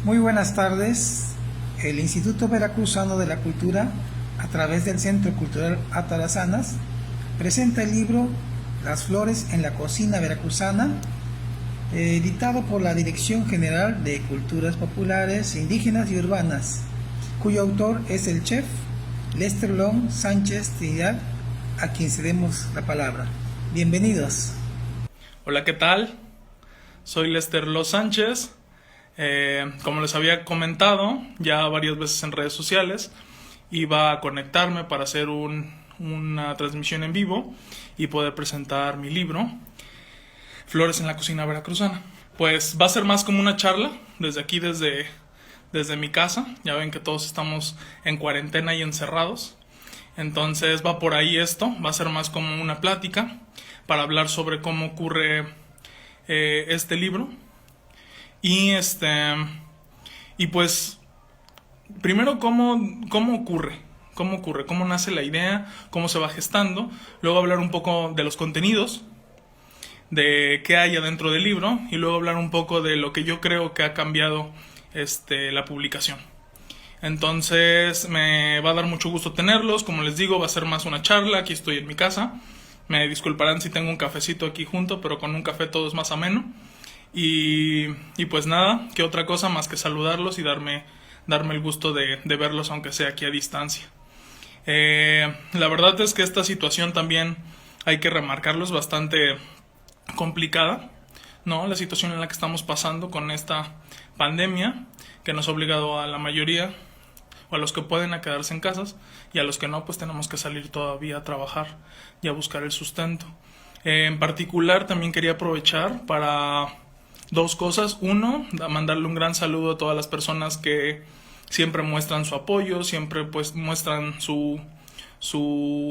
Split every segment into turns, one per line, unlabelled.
Muy buenas tardes. El Instituto Veracruzano de la Cultura, a través del Centro Cultural Atarazanas, presenta el libro Las flores en la cocina veracruzana, editado por la Dirección General de Culturas Populares, Indígenas y Urbanas, cuyo autor es el chef Lester Long Sánchez Trinidad, a quien cedemos la palabra. Bienvenidos.
Hola, ¿qué tal? Soy Lester Long Sánchez. Como les había comentado ya varias veces en redes sociales, iba a conectarme para hacer una transmisión en vivo y poder presentar mi libro Flores en la cocina veracruzana. Pues va a ser más como una charla desde aquí, desde mi casa. Ya ven que todos estamos en cuarentena y encerrados, entonces va por ahí esto. Va a ser más como una plática para hablar sobre cómo ocurre este libro. Y pues primero cómo ocurre, cómo nace la idea, cómo se va gestando. Luego hablar un poco de los contenidos, de qué hay adentro del libro, y luego hablar un poco de lo que yo creo que ha cambiado la publicación. Entonces me va a dar mucho gusto tenerlos. Como les digo, va a ser más una charla. Aquí estoy en mi casa. Me disculparán si tengo un cafecito aquí junto, pero con un café todo es más ameno. Y pues nada, qué otra cosa más que saludarlos y darme el gusto de verlos, aunque sea aquí a distancia. La verdad es que esta situación también hay que remarcarlo, es bastante complicada, ¿no? La situación en la que estamos pasando con esta pandemia, que nos ha obligado a la mayoría, o a los que pueden, a quedarse en casas, y a los que no, pues tenemos que salir todavía a trabajar y a buscar el sustento. En particular también quería aprovechar para dos cosas. Uno, mandarle un gran saludo a todas las personas que siempre muestran su apoyo, siempre pues muestran su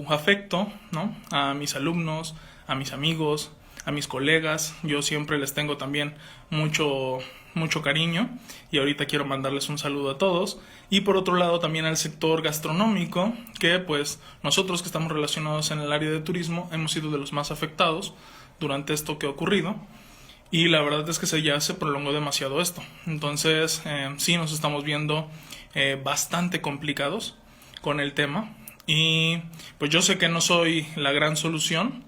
afecto, ¿no? A mis alumnos, a mis amigos, a mis colegas. Yo siempre les tengo también mucho cariño, y ahorita quiero mandarles un saludo a todos. Y por otro lado también al sector gastronómico, que pues nosotros que estamos relacionados en el área de turismo hemos sido de los más afectados durante esto que ha ocurrido. Y la verdad es que ya se prolongó demasiado esto. Entonces sí nos estamos viendo bastante complicados con el tema. Y pues yo sé que no soy la gran solución,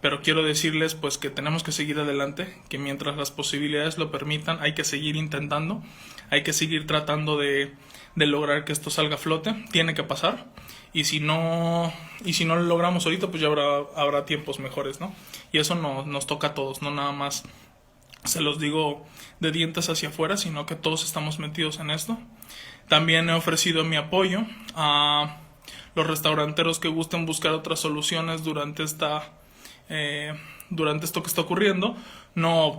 pero quiero decirles pues que tenemos que seguir adelante, que mientras las posibilidades lo permitan hay que seguir intentando, hay que seguir tratando de lograr que esto salga a flote. Tiene que pasar. Y si no lo logramos ahorita, pues ya habrá tiempos mejores, ¿no? Y eso nos toca a todos, no nada más se los digo de dientes hacia afuera, sino que todos estamos metidos en esto. También he ofrecido mi apoyo a los restauranteros que gusten buscar otras soluciones durante esto que está ocurriendo. No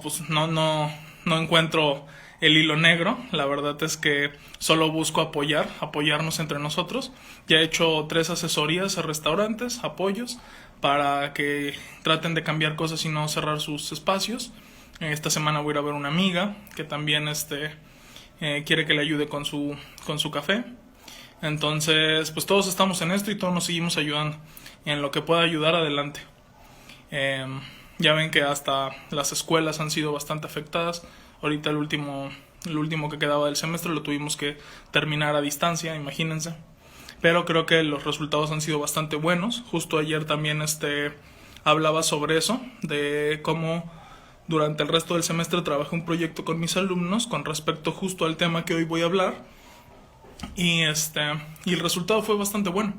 encuentro el hilo negro. La verdad es que solo busco apoyarnos entre nosotros. Ya he hecho 3 asesorías a restaurantes, apoyos, para que traten de cambiar cosas y no cerrar sus espacios. Esta semana voy a ir a ver una amiga que también quiere que le ayude con su café. Entonces pues todos estamos en esto y todos nos seguimos ayudando. En lo que pueda ayudar, adelante. Ya ven que hasta las escuelas han sido bastante afectadas. Ahorita el último que quedaba del semestre lo tuvimos que terminar a distancia, imagínense. Pero creo que los resultados han sido bastante buenos. Justo ayer también hablaba sobre eso, de cómo durante el resto del semestre trabajé un proyecto con mis alumnos con respecto justo al tema que hoy voy a hablar. Y el resultado fue bastante bueno.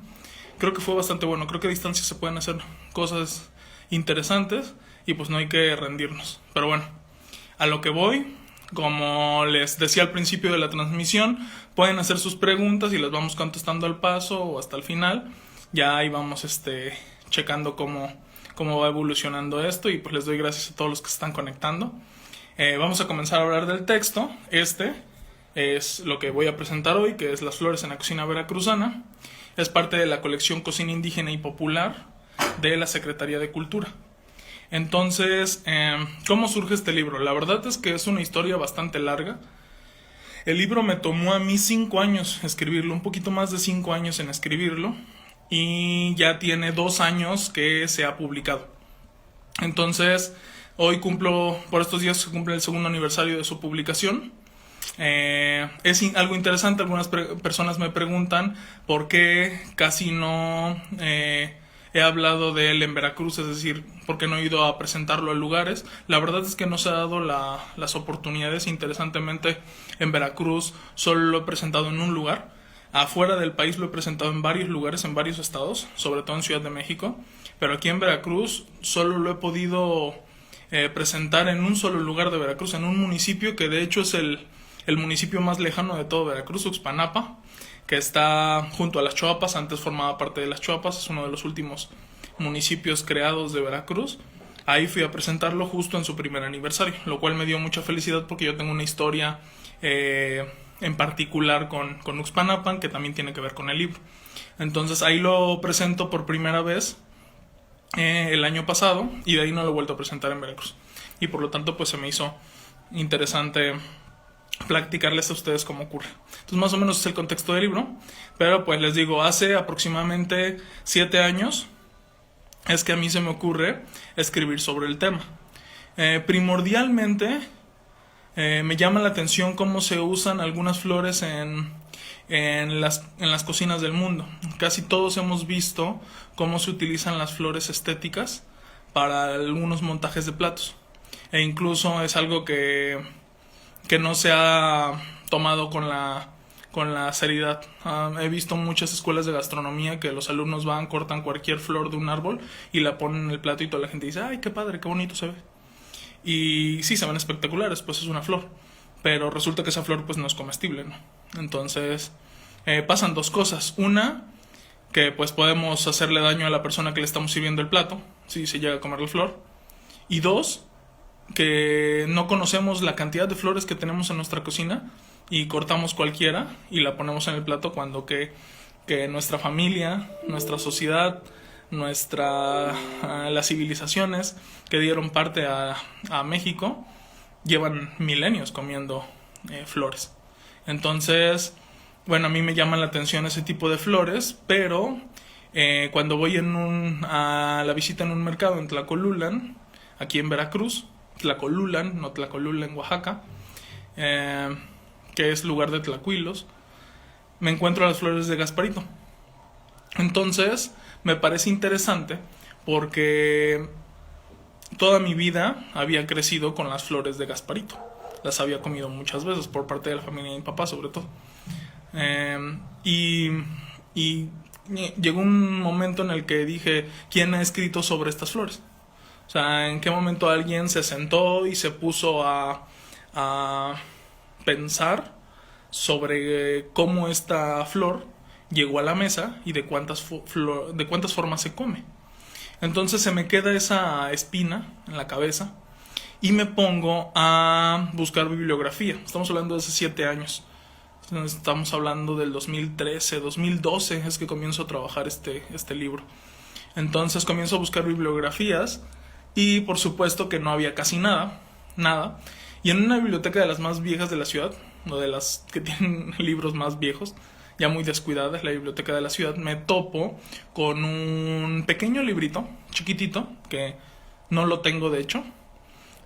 Creo que a distancia se pueden hacer cosas interesantes y pues no hay que rendirnos. Pero bueno, a lo que voy, como les decía al principio de la transmisión, pueden hacer sus preguntas y las vamos contestando al paso o hasta el final. Ya ahí vamos checando cómo va evolucionando esto, y pues les doy gracias a todos los que se están conectando. Vamos a comenzar a hablar del texto. Es lo que voy a presentar hoy, que es Las flores en la cocina veracruzana. Es parte de la colección Cocina Indígena y Popular de la Secretaría de Cultura. Entonces, ¿cómo surge este libro? La verdad es que es una historia bastante larga. El libro me tomó a mí 5 años escribirlo, un poquito más de 5 años en escribirlo, y ya tiene 2 años que se ha publicado. Entonces, por estos días se cumple el segundo aniversario de su publicación. Algo interesante. Algunas personas me preguntan por qué casi no he hablado de él en Veracruz, es decir, por qué no he ido a presentarlo a lugares. La verdad es que no se ha dado las oportunidades. Interesantemente, en Veracruz solo lo he presentado en un lugar. Afuera del país lo he presentado en varios lugares, en varios estados, sobre todo en Ciudad de México, pero aquí en Veracruz solo lo he podido presentar en un solo lugar de Veracruz, en un municipio que de hecho es el municipio más lejano de todo Veracruz, Uxpanapa, que está junto a las Choapas. Antes formaba parte de las Choapas, es uno de los últimos municipios creados de Veracruz. Ahí fui a presentarlo justo en su primer aniversario, lo cual me dio mucha felicidad porque yo tengo una historia en particular con Uxpanapan que también tiene que ver con el libro. Entonces ahí lo presento por primera vez el año pasado, y de ahí no lo he vuelto a presentar en Veracruz, y por lo tanto pues se me hizo interesante platicarles a ustedes cómo ocurre. Entonces más o menos es el contexto del libro, pero pues les digo, hace aproximadamente 7 años es que a mí se me ocurre escribir sobre el tema. Primordialmente me llama la atención cómo se usan algunas flores en las cocinas del mundo. Casi todos hemos visto cómo se utilizan las flores estéticas para algunos montajes de platos, e incluso es algo que no se ha tomado con la seriedad. He visto muchas escuelas de gastronomía que los alumnos van, cortan cualquier flor de un árbol y la ponen en el plato, y toda la gente dice, ay, qué padre, qué bonito se ve. Y sí, se ven espectaculares, pues es una flor, pero resulta que esa flor pues no es comestible, ¿no? Entonces pasan dos cosas. Una, que pues podemos hacerle daño a la persona que le estamos sirviendo el plato si se llega a comer la flor. Y dos, que no conocemos la cantidad de flores que tenemos en nuestra cocina y cortamos cualquiera y la ponemos en el plato, cuando que nuestra familia, nuestra sociedad, las civilizaciones que dieron parte a México llevan milenios comiendo flores. Entonces, bueno, a mí me llama la atención ese tipo de flores, pero cuando voy a la visita en un mercado en Tlacolulan, aquí en Veracruz, Tlacolulan, no Tlacolula en Oaxaca, que es lugar de tlacuilos, me encuentro las flores de Gasparito. Entonces me parece interesante porque toda mi vida había crecido con las flores de Gasparito. Las había comido muchas veces por parte de la familia de mi papá, sobre todo. Y llegó un momento en el que dije, ¿quién ha escrito sobre estas flores? O sea, ¿en qué momento alguien se sentó y se puso a pensar sobre cómo esta flor llegó a la mesa y de cuántas formas se come? Entonces se me queda esa espina en la cabeza y me pongo a buscar bibliografía. Estamos hablando de hace 7 años. Estamos hablando del 2013, 2012 es que comienzo a trabajar este libro. Entonces comienzo a buscar bibliografías y por supuesto que no había casi nada. Y en una biblioteca de las más viejas de la ciudad, o de las que tienen libros más viejos, ya muy descuidadas, la biblioteca de la ciudad, me topo con un pequeño librito, chiquitito, que no lo tengo de hecho,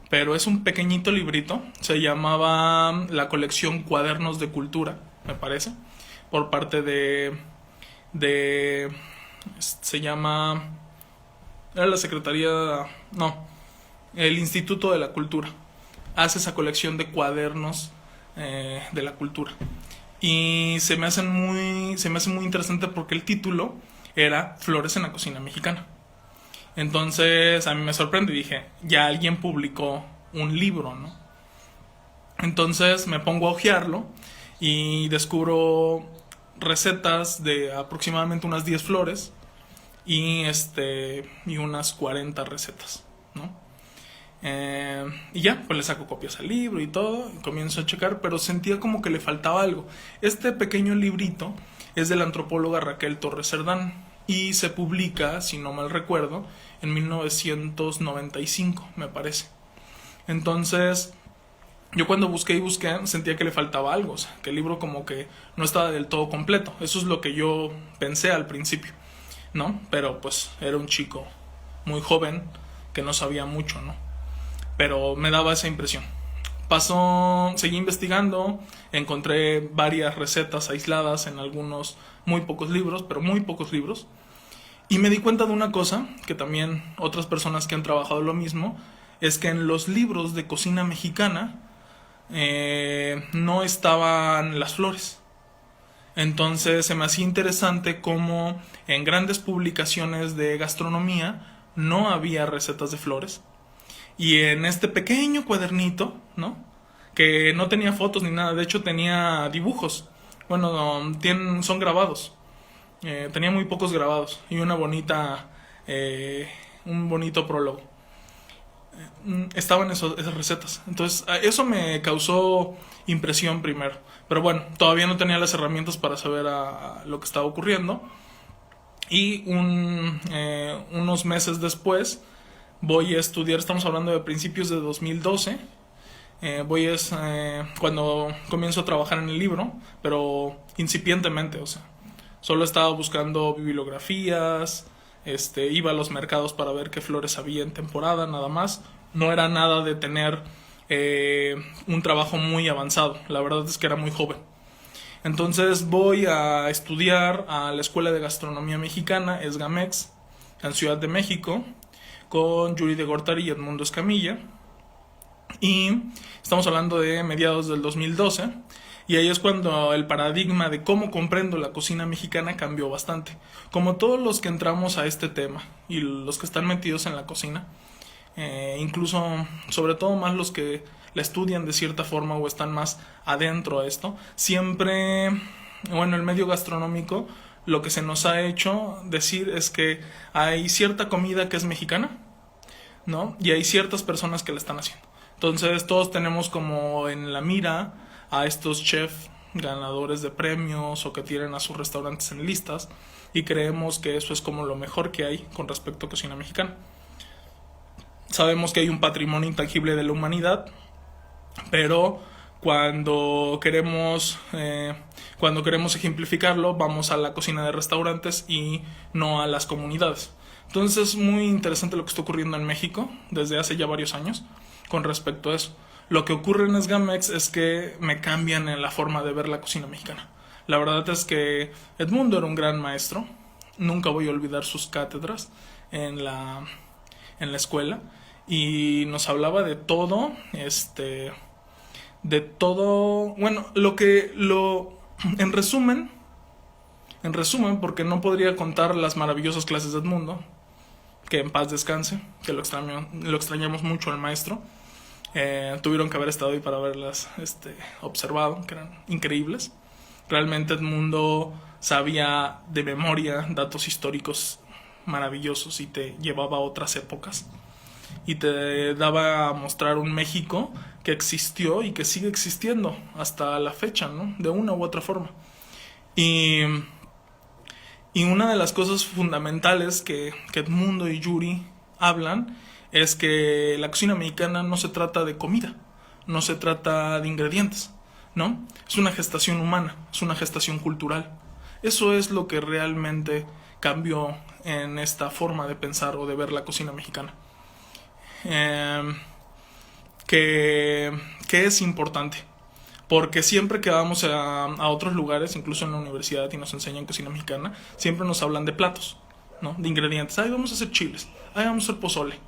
pero es un pequeñito librito. Se llamaba la colección Cuadernos de Cultura, me parece, por parte se llama, era la Secretaría, no, el Instituto de la Cultura hace esa colección de cuadernos de la cultura, y se me hace muy interesante porque el título era Flores en la cocina mexicana. Entonces a mí me sorprende y dije, ya alguien publicó un libro, ¿no? Entonces me pongo a hojearlo y descubro recetas de aproximadamente unas 10 flores y unas 40 recetas, ¿no? Y ya, pues le saco copias al libro y todo, y comienzo a checar, pero sentía como que le faltaba algo. Este pequeño librito es de la antropóloga Raquel Torres Cerdán y se publica, si no mal recuerdo, en 1995, me parece. Entonces, yo cuando busqué sentía que le faltaba algo, o sea, que el libro como que no estaba del todo completo. Eso es lo que yo pensé al principio, ¿no? Pero pues era un chico muy joven que no sabía mucho, ¿no? Pero me daba esa impresión. seguí investigando, encontré varias recetas aisladas en algunos muy pocos libros, pero muy pocos libros. Y me di cuenta de una cosa, que también otras personas que han trabajado lo mismo, es que en los libros de cocina mexicana no estaban las flores. Entonces se me hacía interesante cómo en grandes publicaciones de gastronomía no había recetas de flores. Y en este pequeño cuadernito, ¿no? Que no tenía fotos ni nada, de hecho tenía dibujos. Bueno, son grabados. Tenía muy pocos grabados y un bonito prólogo. Estaban esas recetas. Entonces, eso me causó impresión primero. Pero bueno, todavía no tenía las herramientas para saber lo que estaba ocurriendo. Y unos meses después voy a estudiar, estamos hablando de principios de 2012. Cuando comienzo a trabajar en el libro, pero incipientemente, o sea, solo estaba buscando bibliografías, iba a los mercados para ver qué flores había en temporada, nada más. No era nada de tener un trabajo muy avanzado, la verdad es que era muy joven. Entonces voy a estudiar a la Escuela de Gastronomía Mexicana, ESGAMEX, en Ciudad de México, con Yuri de Gortari y Edmundo Escamilla. Y estamos hablando de mediados del 2012. Y ahí es cuando el paradigma de cómo comprendo la cocina mexicana cambió bastante. Como todos los que entramos a este tema y los que están metidos en la cocina, incluso, sobre todo más los que la estudian de cierta forma o están más adentro a esto, siempre, bueno, el medio gastronómico, lo que se nos ha hecho decir es que hay cierta comida que es mexicana, ¿no? Y hay ciertas personas que la están haciendo. Entonces todos tenemos como en la mira a estos chefs ganadores de premios o que tienen a sus restaurantes en listas y creemos que eso es como lo mejor que hay con respecto a cocina mexicana. Sabemos que hay un patrimonio intangible de la humanidad, pero cuando queremos ejemplificarlo vamos a la cocina de restaurantes y no a las comunidades. Entonces es muy interesante lo que está ocurriendo en México desde hace ya varios años con respecto a eso. Lo que ocurre en ESGAMEX es que me cambian en la forma de ver la cocina mexicana. La verdad es que Edmundo era un gran maestro. Nunca voy a olvidar sus cátedras en la escuela. Y nos hablaba de todo, bueno, en resumen, porque no podría contar las maravillosas clases de Edmundo, que en paz descanse, que lo extrañamos mucho al maestro. Tuvieron que haber estado ahí para haberlas observado, que eran increíbles. Realmente Edmundo sabía de memoria datos históricos maravillosos y te llevaba a otras épocas y te daba a mostrar un México que existió y que sigue existiendo hasta la fecha, ¿no? De una u otra forma. Y una de las cosas fundamentales que Edmundo y Yuri hablan es que la cocina mexicana no se trata de comida, no se trata de ingredientes, ¿no? Es una gestación humana, es una gestación cultural. Eso es lo que realmente cambió en esta forma de pensar o de ver la cocina mexicana. Que es importante, porque siempre que vamos a otros lugares, incluso en la universidad, y nos enseñan cocina mexicana, siempre nos hablan de platos, ¿no? De ingredientes. Ay, vamos a hacer chiles, ay, vamos a hacer pozole.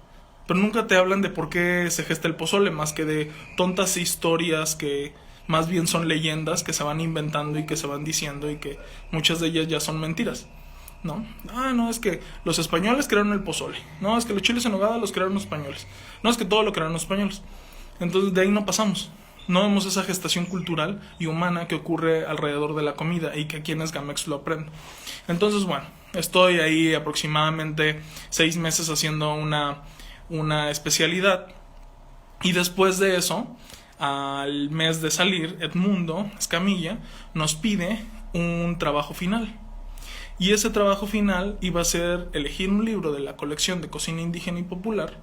Pero nunca te hablan de por qué se gesta el pozole, más que de tontas historias que más bien son leyendas que se van inventando y que se van diciendo y que muchas de ellas ya son mentiras, ¿no? No, es que los españoles crearon el pozole. No, es que los chiles en nogada los crearon los españoles. No, es que todo lo crearon los españoles. Entonces de ahí no pasamos. No vemos esa gestación cultural y humana que ocurre alrededor de la comida y que aquí en ESGAMEX lo aprendo. Entonces, bueno, estoy ahí aproximadamente 6 meses haciendo una especialidad. Y después de eso, al mes de salir, Edmundo Escamilla nos pide un trabajo final. Y ese trabajo final iba a ser elegir un libro de la colección de cocina indígena y popular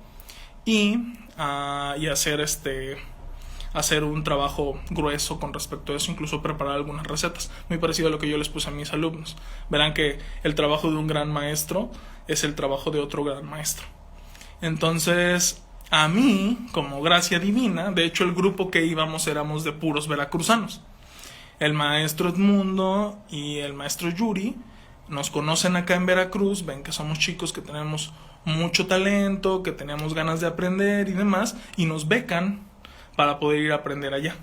y hacer un trabajo grueso con respecto a eso, incluso preparar algunas recetas, muy parecido a lo que yo les puse a mis alumnos. Verán que el trabajo de un gran maestro es el trabajo de otro gran maestro. Entonces, A mí, como gracia divina, de hecho el grupo que íbamos éramos de puros veracruzanos. El maestro Edmundo y el maestro Yuri nos conocen acá en Veracruz, ven que somos chicos que tenemos mucho talento, que tenemos ganas de aprender y demás, y nos becan para poder ir a aprender allá.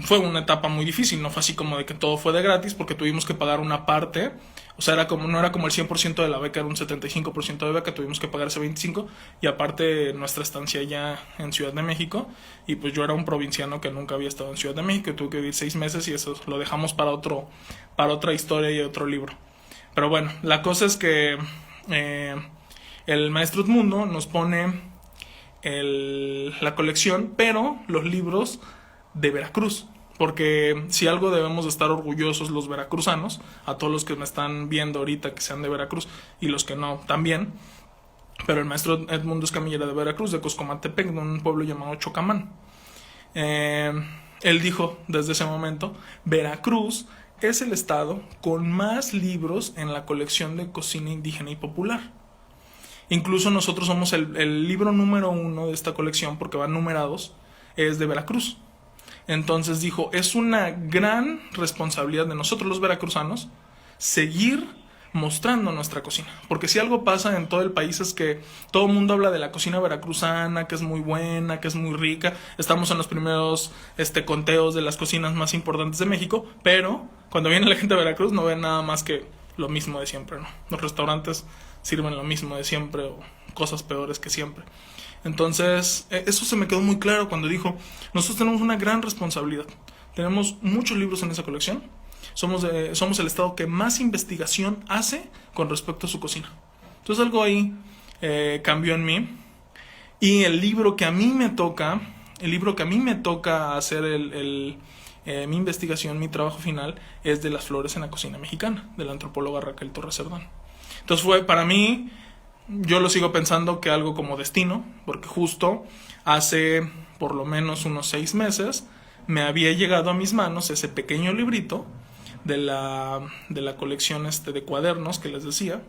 Fue una etapa muy difícil, no fue así como de que todo fue de gratis, porque tuvimos que pagar una parte, o sea, no era como el 100% de la beca, era un 75% de beca, tuvimos que pagar ese 25%, y aparte nuestra estancia ya en Ciudad de México, y pues yo era un provinciano que nunca había estado en Ciudad de México, y tuve que vivir 6 meses, y eso lo dejamos para otra historia y otro libro. Pero bueno, la cosa es que el maestro Edmundo nos pone la colección, pero los libros de Veracruz, porque si algo debemos de estar orgullosos los veracruzanos, a todos los que me están viendo ahorita que sean de Veracruz y los que no también, pero el maestro Edmundo Escamilla era de Veracruz, de Coscomatepec, de un pueblo llamado Chocamán. Él dijo desde ese momento, Veracruz es el estado con más libros en la colección de cocina indígena y popular. Incluso nosotros somos el libro número 1 de esta colección, porque van numerados, es de Veracruz. Entonces dijo, es una gran responsabilidad de nosotros los veracruzanos seguir mostrando nuestra cocina. Porque si algo pasa en todo el país es que todo el mundo habla de la cocina veracruzana, que es muy buena, que es muy rica. Estamos en los primeros conteos de las cocinas más importantes de México, pero cuando viene la gente de Veracruz no ven nada más que lo mismo de siempre, ¿no? Los restaurantes sirven lo mismo de siempre o cosas peores que siempre. Entonces, eso se me quedó muy claro cuando dijo, nosotros tenemos una gran responsabilidad. Tenemos muchos libros en esa colección. Somos el estado que más investigación hace con respecto a su cocina. Entonces algo ahí cambió en mí. Y el libro que a mí me toca hacer mi investigación, mi trabajo final, es de las flores en la cocina mexicana, de la antropóloga Raquel Torres Cerdán. Entonces fue para mí, yo lo sigo pensando que algo como destino, porque justo hace por lo menos unos 6 meses me había llegado a mis manos ese pequeño librito de la colección de cuadernos que les decía,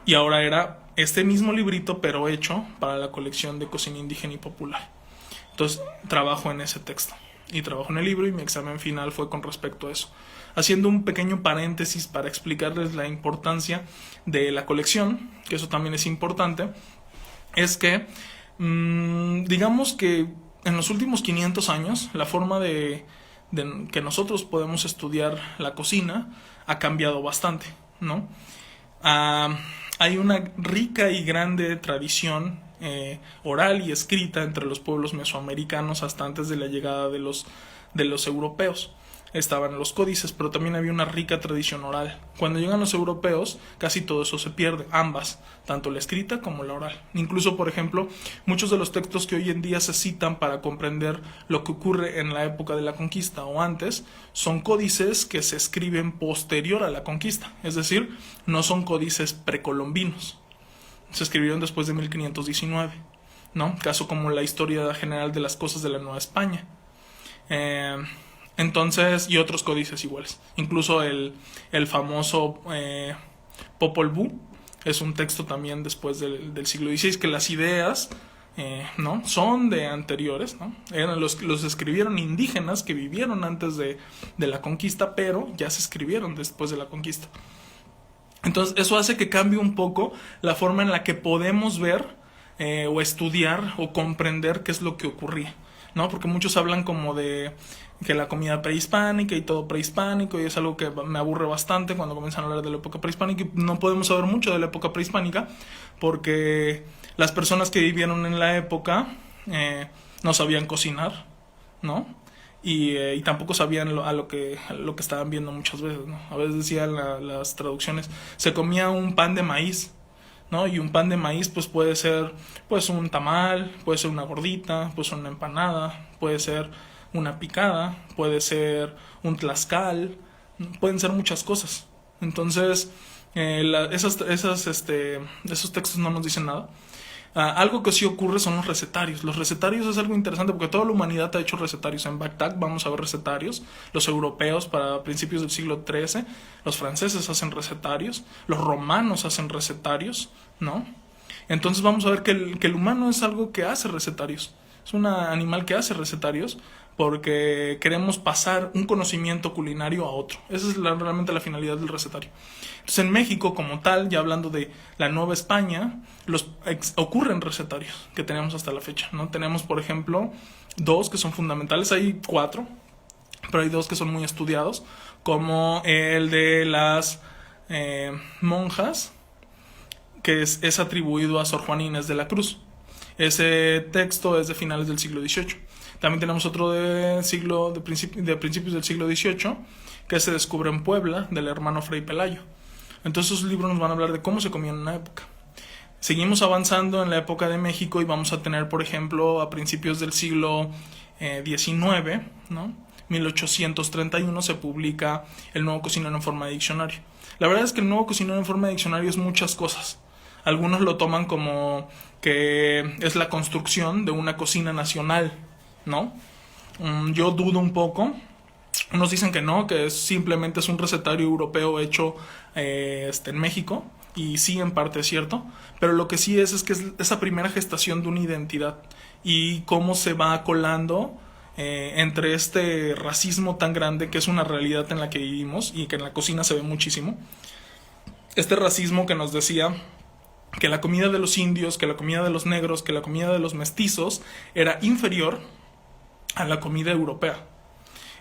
y ahora era este mismo librito pero hecho para la colección de cocina indígena y popular. Entonces trabajo en ese texto y trabajo en el libro, y mi examen final fue con respecto a eso, haciendo un pequeño paréntesis para explicarles la importancia de la colección, que eso también es importante. Es que digamos que en los últimos 500 años la forma de que nosotros podemos estudiar la cocina ha cambiado bastante, ¿no? Hay una rica y grande tradición oral y escrita entre los pueblos mesoamericanos hasta antes de la llegada de los europeos. Estaban los códices, pero también había una rica tradición oral. Cuando llegan los europeos, casi todo eso se pierde, ambas, tanto la escrita como la oral. Incluso, por ejemplo, muchos de los textos que hoy en día se citan para comprender lo que ocurre en la época de la conquista o antes, son códices que se escriben posterior a la conquista, es decir, no son códices precolombinos. Se escribieron después de 1519, ¿no? Caso como la historia general de las cosas de la Nueva España. Entonces, y otros códices iguales. Incluso el famoso Popol Vuh es un texto también después del siglo XVI, que las ideas ¿no? son de anteriores, ¿no? Los escribieron indígenas que vivieron antes de la conquista, pero ya se escribieron después de la conquista. Entonces, eso hace que cambie un poco la forma en la que podemos ver o estudiar o comprender qué es lo que ocurría, ¿no? Porque muchos hablan como de que la comida prehispánica y todo prehispánico, y es algo que me aburre bastante cuando comienzan a hablar de la época prehispánica, y no podemos saber mucho de la época prehispánica porque las personas que vivieron en la época no sabían cocinar, ¿no? Y tampoco sabían lo que estaban viendo muchas veces, ¿no? A veces decían las traducciones, se comía un pan de maíz, ¿no? Y un pan de maíz pues puede ser pues un tamal, puede ser una gordita, puede ser una empanada, puede ser una picada, puede ser un tlaxcal, pueden ser muchas cosas. Entonces, esos textos no nos dicen nada. Algo que sí ocurre son los recetarios. Los recetarios es algo interesante porque toda la humanidad ha hecho recetarios. En Bagdad vamos a ver recetarios. Los europeos para principios del siglo XIII, los franceses hacen recetarios, los romanos hacen recetarios, ¿no? Entonces vamos a ver que el humano es algo que hace recetarios. Es un animal que hace recetarios porque queremos pasar un conocimiento culinario a otro. Esa es realmente la finalidad del recetario. Entonces en México como tal, ya hablando de la Nueva España, ocurren recetarios que tenemos hasta la fecha, ¿no? Tenemos, por ejemplo, 2 que son fundamentales. Hay 4, pero hay 2 que son muy estudiados, como el de las monjas, que es atribuido a Sor Juana Inés de la Cruz. Ese texto es de finales del siglo XVIII. También tenemos otro de principios del siglo XVIII, que se descubre en Puebla, del hermano Fray Pelayo. Entonces esos libros nos van a hablar de cómo se comía en una época. Seguimos avanzando en la época de México y vamos a tener, por ejemplo, a principios del siglo XIX, ¿no? 1831 se publica el Nuevo Cocinero en forma de diccionario. La verdad es que el Nuevo Cocinero en forma de diccionario es muchas cosas. Algunos lo toman como que es la construcción de una cocina nacional, ¿no? Yo dudo un poco. Unos dicen que no, que simplemente es un recetario europeo hecho en México. Y sí, en parte es cierto. Pero lo que sí es que es esa primera gestación de una identidad. Y cómo se va colando entre este racismo tan grande, que es una realidad en la que vivimos y que en la cocina se ve muchísimo. Este racismo que nos decía que la comida de los indios, que la comida de los negros, que la comida de los mestizos era inferior a la comida europea.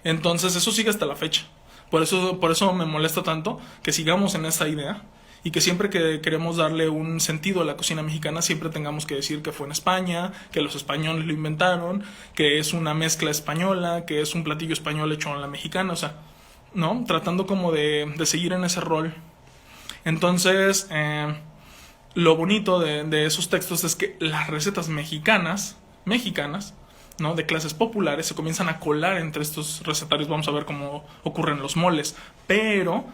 Entonces eso sigue hasta la fecha. Por eso me molesta tanto que sigamos en esa idea y que siempre que queremos darle un sentido a la cocina mexicana siempre tengamos que decir que fue en España, que los españoles lo inventaron, que es una mezcla española, que es un platillo español hecho en la mexicana, o sea, ¿no? Tratando como de seguir en ese rol. Entonces, lo bonito de esos textos es que las recetas mexicanas, ¿no? De clases populares se comienzan a colar entre estos recetarios. Vamos a ver cómo ocurren los moles, pero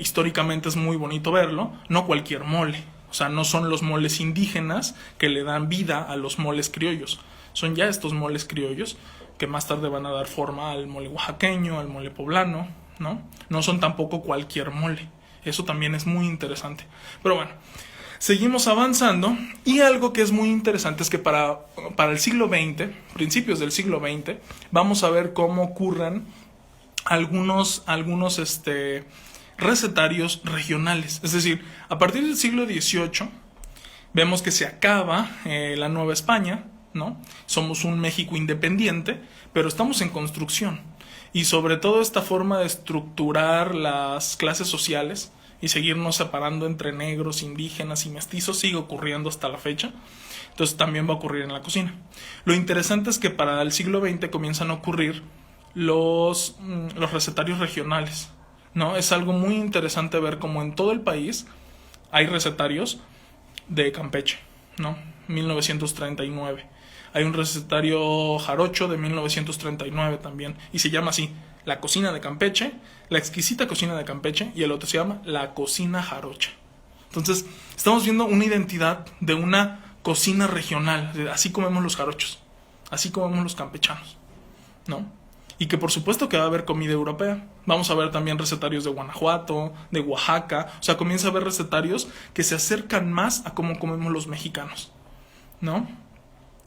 históricamente es muy bonito verlo. No cualquier mole, o sea, no son los moles indígenas que le dan vida a los moles criollos. Son ya estos moles criollos que más tarde van a dar forma al mole oaxaqueño, al mole poblano, ¿no? No son tampoco cualquier mole. Eso también es muy interesante. Pero bueno, seguimos avanzando y algo que es muy interesante es que para el siglo XX, principios del siglo XX, vamos a ver cómo ocurren algunos recetarios regionales. Es decir, a partir del siglo XVIII vemos que se acaba la Nueva España, ¿no? Somos un México independiente, pero estamos en construcción. Y sobre todo esta forma de estructurar las clases sociales y seguirnos separando entre negros, indígenas y mestizos sigue ocurriendo hasta la fecha. Entonces también va a ocurrir en la cocina. Lo interesante es que para el siglo XX comienzan a ocurrir los recetarios regionales, ¿no? Es algo muy interesante ver cómo en todo el país hay recetarios de Campeche, ¿no? 1939. Hay un recetario jarocho de 1939 también, y se llama así, la cocina de Campeche, la exquisita cocina de Campeche, y el otro se llama la cocina jarocha. Entonces, estamos viendo una identidad de una cocina regional, así comemos los jarochos, así comemos los campechanos, ¿no? Y que por supuesto que va a haber comida europea. Vamos a ver también recetarios de Guanajuato, de Oaxaca, o sea, comienza a haber recetarios que se acercan más a cómo comemos los mexicanos, ¿no?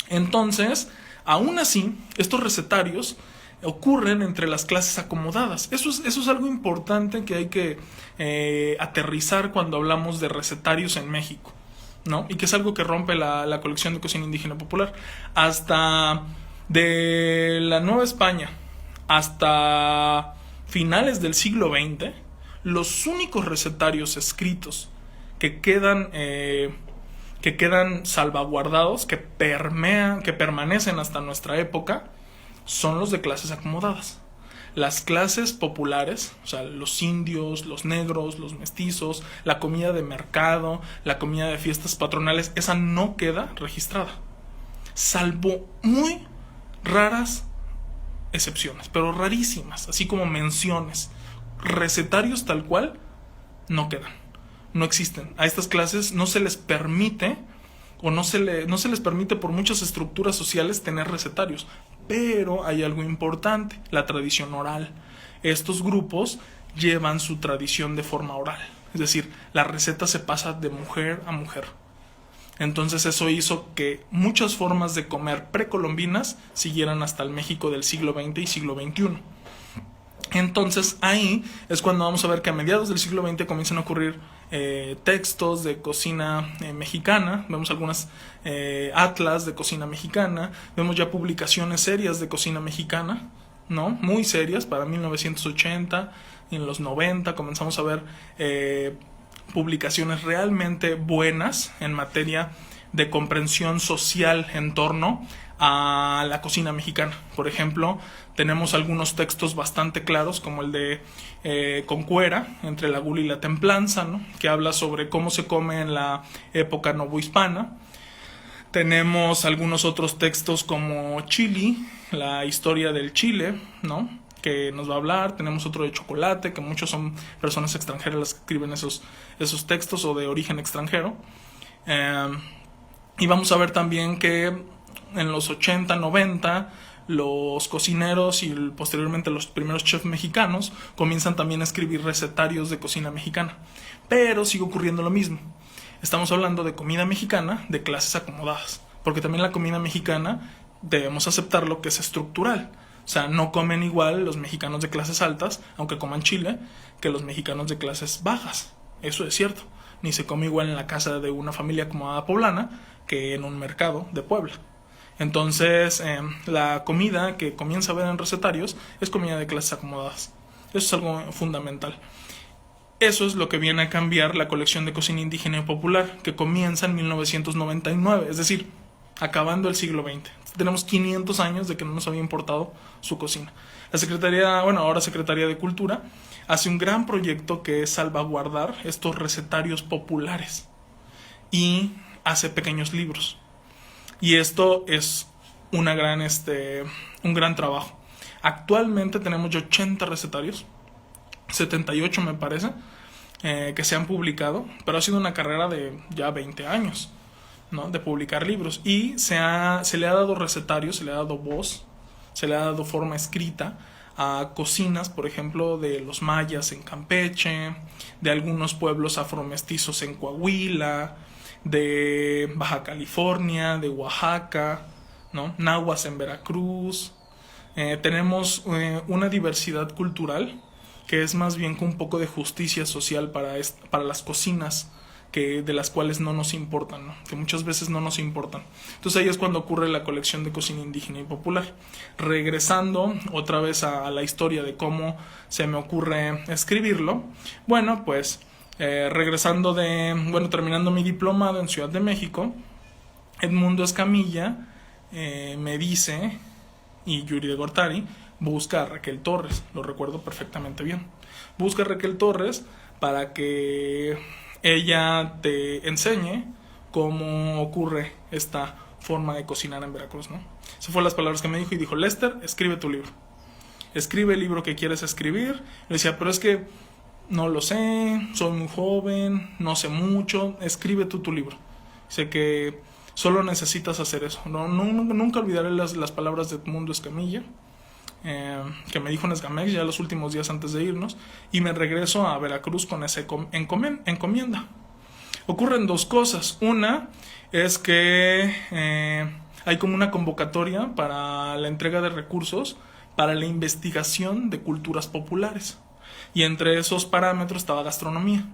Entonces, aún así, estos recetarios ocurren entre las clases acomodadas. Eso es algo importante que hay que aterrizar cuando hablamos de recetarios en México, ¿no? Y que es algo que rompe la colección de cocina indígena popular. Hasta de la Nueva España hasta finales del siglo XX, los únicos recetarios escritos que quedan salvaguardados, que permanecen hasta nuestra época, son los de clases acomodadas. Las clases populares, o sea, los indios, los negros, los mestizos, la comida de mercado, la comida de fiestas patronales, esa no queda registrada, salvo muy raras excepciones, pero rarísimas, así como menciones. Recetarios tal cual no quedan, no existen. A estas clases no se les permite, o no se les permite por muchas estructuras sociales tener recetarios. Pero hay algo importante, la tradición oral. Estos grupos llevan su tradición de forma oral, es decir, la receta se pasa de mujer a mujer. Entonces eso hizo que muchas formas de comer precolombinas siguieran hasta el México del siglo XX y siglo XXI. Entonces ahí es cuando vamos a ver que a mediados del siglo XX comienzan a ocurrir textos de cocina mexicana, vemos algunas atlas de cocina mexicana, vemos ya publicaciones serias de cocina mexicana, ¿no? Muy serias, para 1980, y en los 90 comenzamos a ver publicaciones realmente buenas en materia de comprensión social en torno a la cocina mexicana. Por ejemplo, tenemos algunos textos bastante claros, como el de Concuera, entre la gula y la templanza, ¿no? Que habla sobre cómo se come en la época novohispana. Tenemos algunos otros textos como Chili, la historia del Chile, ¿no? Que nos va a hablar. Tenemos otro de chocolate, que muchos son personas extranjeras las que escriben esos textos, o de origen extranjero. Y vamos a ver también que en los 80, 90, los cocineros y posteriormente los primeros chefs mexicanos comienzan también a escribir recetarios de cocina mexicana. Pero sigue ocurriendo lo mismo. Estamos hablando de comida mexicana de clases acomodadas, porque también la comida mexicana debemos aceptarlo que es estructural. O sea, no comen igual los mexicanos de clases altas, aunque coman chile, que los mexicanos de clases bajas. Eso es cierto. Ni se come igual en la casa de una familia acomodada poblana que en un mercado de Puebla. Entonces, la comida que comienza a ver en recetarios es comida de clases acomodadas. Eso es algo fundamental. Eso es lo que viene a cambiar la colección de cocina indígena y popular, que comienza en 1999, es decir, acabando el siglo XX. Tenemos 500 años de que no nos había importado su cocina. La Secretaría, ahora Secretaría de Cultura, hace un gran proyecto que es salvaguardar estos recetarios populares y hace pequeños libros. Y esto es un gran trabajo. Actualmente tenemos ya 80 recetarios, 78 me parece, que se han publicado, pero ha sido una carrera de ya 20 años, ¿no? De publicar libros. Y se le ha dado recetarios, se le ha dado voz, se le ha dado forma escrita a cocinas, por ejemplo, de los mayas en Campeche, de algunos pueblos afromestizos en Coahuila, de Baja California, de Oaxaca, ¿no? Nahuas en Veracruz. Tenemos una diversidad cultural que es más bien que un poco de justicia social para las cocinas de las cuales no nos importan, ¿no? Que muchas veces no nos importan. Entonces ahí es cuando ocurre la colección de cocina indígena y popular. Regresando otra vez a la historia de cómo se me ocurre escribirlo, pues regresando terminando mi diplomado en Ciudad de México, Edmundo Escamilla me dice, y Yuri de Gortari, busca a Raquel Torres, lo recuerdo perfectamente bien. Busca a Raquel Torres para que ella te enseñe cómo ocurre esta forma de cocinar en Veracruz, ¿no? Esas fueron las palabras que me dijo, y dijo: Lester, escribe tu libro. Escribe el libro que quieres escribir. Le decía, pero es que no lo sé, soy muy joven, no sé mucho. Escribe tú tu libro. Sé que solo necesitas hacer eso. Nunca olvidaré las palabras de Edmundo Escamilla, que me dijo en Esgamex ya los últimos días antes de irnos, y me regreso a Veracruz con esa encomienda. Ocurren dos cosas. Una es que hay como una convocatoria para la entrega de recursos para la investigación de culturas populares, y entre esos parámetros estaba gastronomía,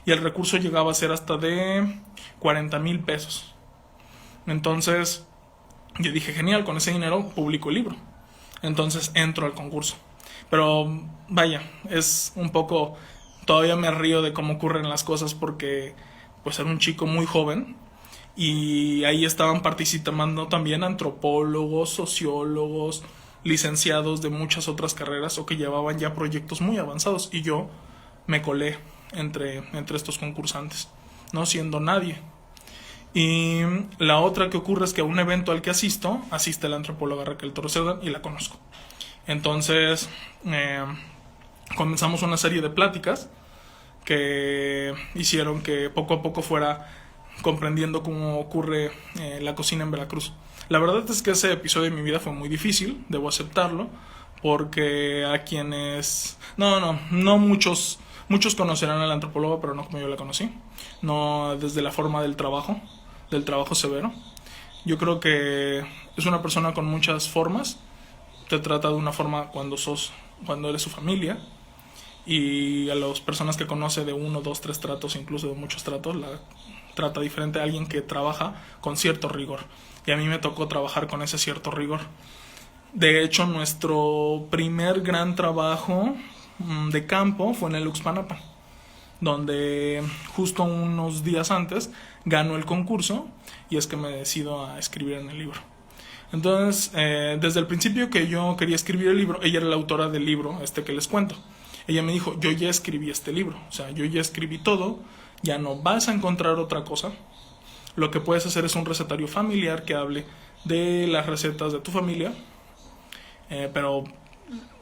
y el recurso llegaba a ser hasta de 40,000 pesos. Entonces yo dije, genial, con ese dinero publico el libro. Entonces entro al concurso. Pero vaya, es un poco... Todavía me río de cómo ocurren las cosas, porque pues era un chico muy joven, y ahí estaban participando también antropólogos, sociólogos, licenciados de muchas otras carreras, o que llevaban ya proyectos muy avanzados, y yo me colé entre estos concursantes, no siendo nadie. Y la otra que ocurre es que a un evento al que asiste la antropóloga Raquel Torres y la conozco. Entonces comenzamos una serie de pláticas que hicieron que poco a poco fuera comprendiendo cómo ocurre la cocina en Veracruz. La verdad es que ese episodio de mi vida fue muy difícil, debo aceptarlo, porque a quienes... No muchos conocerán a la antropóloga, pero no como yo la conocí, no desde la forma del trabajo, del trabajo severo. Yo creo que es una persona con muchas formas. Te trata de una forma cuando eres su familia, y a las personas que conoce de 1, 2, 3 tratos, incluso de muchos tratos, la trata diferente a alguien que trabaja con cierto rigor. Y a mí me tocó trabajar con ese cierto rigor. De hecho, nuestro primer gran trabajo de campo fue en el Uxpanapan, donde justo unos días antes ganó el concurso, y es que me decido a escribir en el libro. Entonces, desde el principio que yo quería escribir el libro, ella era la autora del libro que les cuento. Ella me dijo, yo ya escribí este libro, o sea, yo ya escribí todo, ya no vas a encontrar otra cosa. Lo que puedes hacer es un recetario familiar que hable de las recetas de tu familia, pero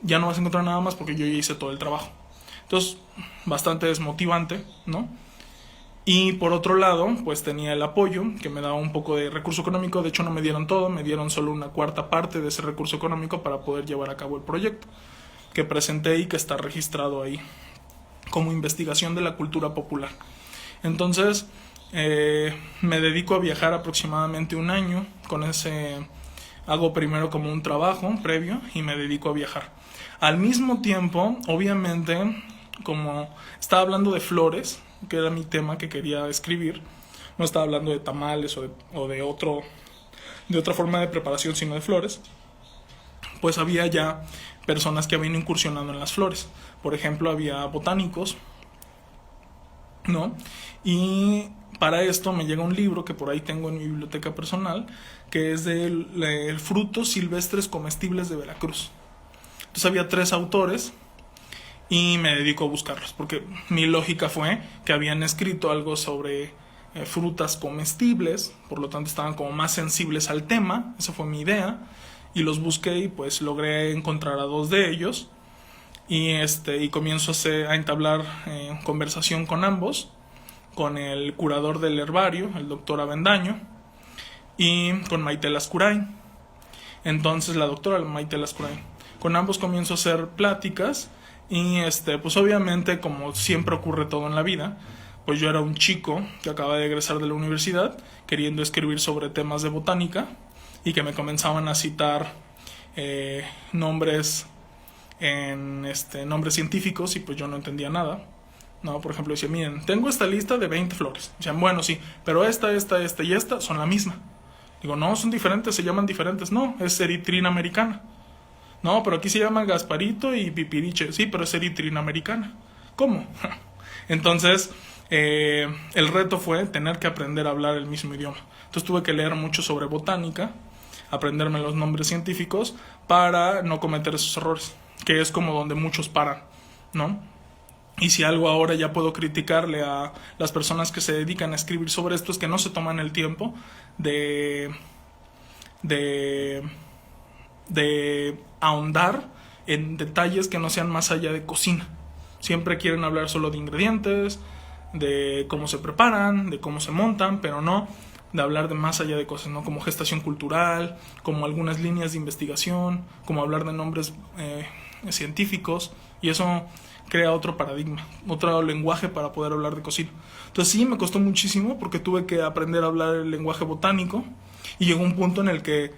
ya no vas a encontrar nada más porque yo ya hice todo el trabajo. Entonces, bastante desmotivante, ¿no? Y por otro lado, pues tenía el apoyo, que me daba un poco de recurso económico. De hecho, no me dieron todo, me dieron solo una cuarta parte de ese recurso económico para poder llevar a cabo el proyecto que presenté y que está registrado ahí como investigación de la cultura popular. Entonces, me dedico a viajar aproximadamente un año. Con ese hago primero como un trabajo previo y me dedico a viajar. Al mismo tiempo, obviamente, como estaba hablando de flores, que era mi tema que quería escribir, no estaba hablando de tamales o de otra forma de preparación, sino de flores, pues había ya personas que habían incursionado en las flores. Por ejemplo, había botánicos, ¿no? Y para esto me llega un libro que por ahí tengo en mi biblioteca personal, que es de frutos silvestres comestibles de Veracruz. Entonces había 3 autores y me dedico a buscarlos, porque mi lógica fue que habían escrito algo sobre frutas comestibles, por lo tanto estaban como más sensibles al tema. Esa fue mi idea, y los busqué y pues logré encontrar a 2 de ellos, y comienzo a entablar conversación con ambos, con el curador del herbario, el doctor Avendaño, y con Maite Lascurain. Entonces la doctora Maite Lascurain, con ambos comienzo a hacer pláticas, y pues obviamente, como siempre ocurre todo en la vida, pues yo era un chico que acaba de egresar de la universidad queriendo escribir sobre temas de botánica, y que me comenzaban a citar nombres nombres científicos, y pues yo no entendía nada, ¿no? Por ejemplo, decía, miren, tengo esta lista de 20 flores. Decían, bueno, sí, pero esta y esta son la misma. Digo, no, son diferentes, se llaman diferentes. No, es eritrina americana. No, pero aquí se llaman Gasparito y Pipiriche. Sí, pero es eritrina americana. ¿Cómo? Entonces, el reto fue tener que aprender a hablar el mismo idioma. Entonces tuve que leer mucho sobre botánica, aprenderme los nombres científicos para no cometer esos errores, que es como donde muchos paran, ¿no? Y si algo ahora ya puedo criticarle a las personas que se dedican a escribir sobre esto, es que no se toman el tiempo de ahondar en detalles que no sean más allá de cocina. Siempre quieren hablar solo de ingredientes, de cómo se preparan, de cómo se montan, pero no de hablar de más allá de cosas, ¿no? Como gestación cultural, como algunas líneas de investigación, como hablar de nombres científicos, y eso crea otro paradigma, otro lenguaje para poder hablar de cocina. Entonces sí, me costó muchísimo porque tuve que aprender a hablar el lenguaje botánico, y llegó un punto en el que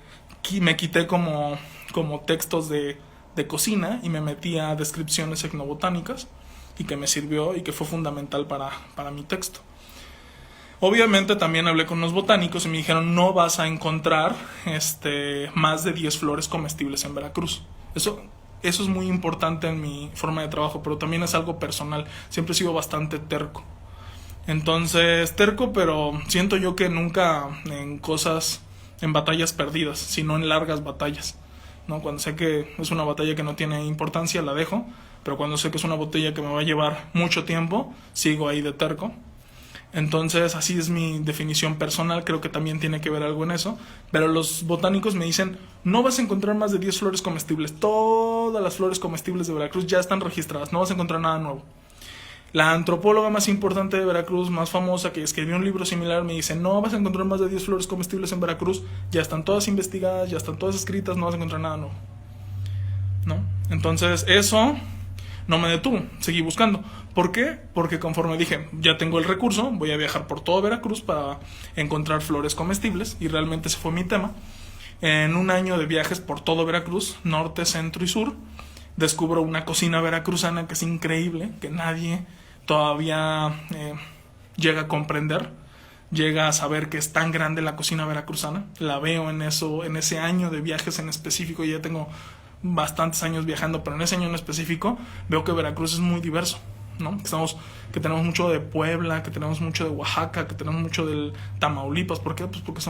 me quité como textos de cocina y me metí a descripciones etnobotánicas, y que me sirvió y que fue fundamental para mi texto. Obviamente también hablé con los botánicos y me dijeron, no vas a encontrar más de 10 flores comestibles en Veracruz. Eso es muy importante en mi forma de trabajo, pero también es algo personal. Siempre he sido bastante terco. Entonces, terco, pero siento yo que nunca en batallas perdidas, sino en largas batallas, ¿no? Cuando sé que es una batalla que no tiene importancia, la dejo, pero cuando sé que es una batalla que me va a llevar mucho tiempo, sigo ahí de terco. Entonces, así es mi definición personal, creo que también tiene que ver algo en eso. Pero los botánicos me dicen, no vas a encontrar más de 10 flores comestibles. Todas las flores comestibles de Veracruz ya están registradas, no vas a encontrar nada nuevo. La antropóloga más importante de Veracruz, más famosa, que escribió un libro similar, me dice, no vas a encontrar más de 10 flores comestibles en Veracruz, ya están todas investigadas, ya están todas escritas, no vas a encontrar nada nuevo, ¿no? Entonces, eso no me detuvo, seguí buscando. ¿Por qué? Porque conforme dije, ya tengo el recurso, voy a viajar por todo Veracruz para encontrar flores comestibles, y realmente ese fue mi tema. En un año de viajes por todo Veracruz, norte, centro y sur, descubro una cocina veracruzana que es increíble, que nadie todavía llega a comprender, llega a saber que es tan grande la cocina veracruzana. La veo en ese año de viajes en específico. Ya tengo bastantes años viajando, pero en ese año en específico veo que Veracruz es muy diverso, ¿no? Que tenemos mucho de Puebla, que tenemos mucho de Oaxaca, que tenemos mucho del Tamaulipas. ¿Por qué? Pues porque